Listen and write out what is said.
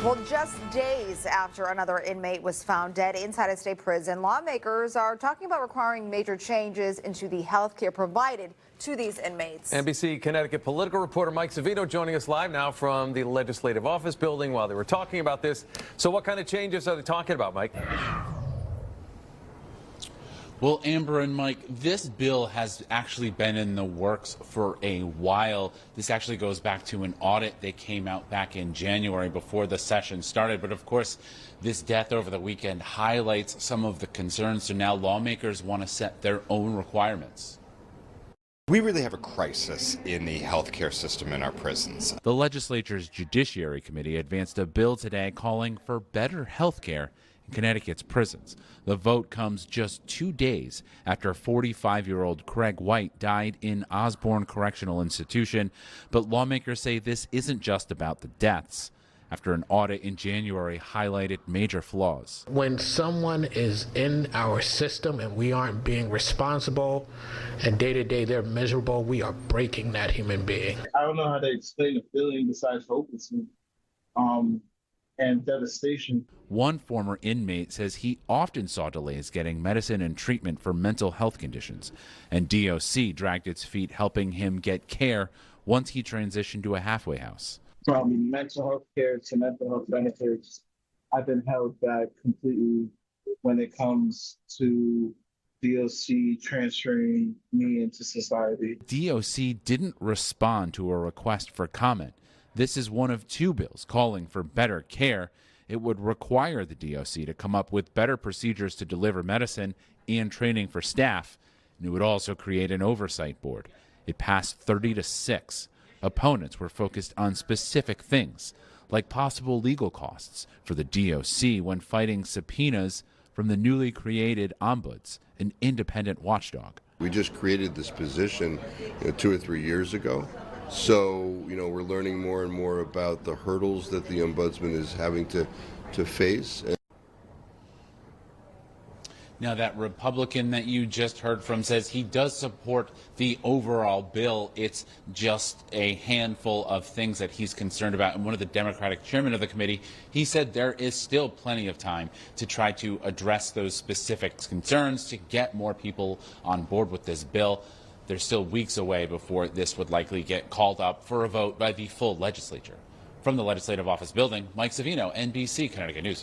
Well, just days after another inmate was found dead inside a state prison, lawmakers are talking about requiring major changes into the health care provided to these inmates. NBC Connecticut political reporter Mike Savino joining us live now from the Legislative Office building while they were talking about this. So what kind of changes are they talking about, Mike? Well, Amber and Mike, this bill has actually been in the works for a while. This actually goes back to an audit that came out back in January before the session started. But of course, this death over the weekend highlights some of the concerns. So now lawmakers want to set their own requirements. We really have a crisis in the healthcare system in our prisons. The legislature's Judiciary Committee advanced a bill today calling for better health care in Connecticut's prisons. The vote comes just 2 days after 45-year-old Craig White died in Osborne Correctional Institution. But lawmakers say this isn't just about the deaths, after an audit in January highlighted major flaws. When someone is in our system and we aren't being responsible, and day to day they're miserable, we are breaking that human being. I don't know how to explain the feeling besides hopelessness and devastation. One former inmate says he often saw delays getting medicine and treatment for mental health conditions, and DOC dragged its feet helping him get care once he transitioned to a halfway house. From mental health care to mental health benefits, I've been held back completely when it comes to DOC transferring me into society. DOC didn't respond to a request for comment. This is one of two bills calling for better care. It would require the DOC to come up with better procedures to deliver medicine and training for staff, and it would also create an oversight board. It passed 30-6. Opponents were focused on specific things, like possible legal costs for the DOC when fighting subpoenas from the newly created ombuds, an independent watchdog. We just created this position 2 or 3 years ago. So, we're learning more and more about the hurdles that the ombudsman is having to face. Now, that Republican that you just heard from says he does support the overall bill. It's just a handful of things that he's concerned about. And one of the Democratic chairman of the committee, he said there is still plenty of time to try to address those specific concerns to get more people on board with this bill. They're still weeks away before this would likely get called up for a vote by the full legislature. From the Legislative Office building, Mike Savino, NBC Connecticut News.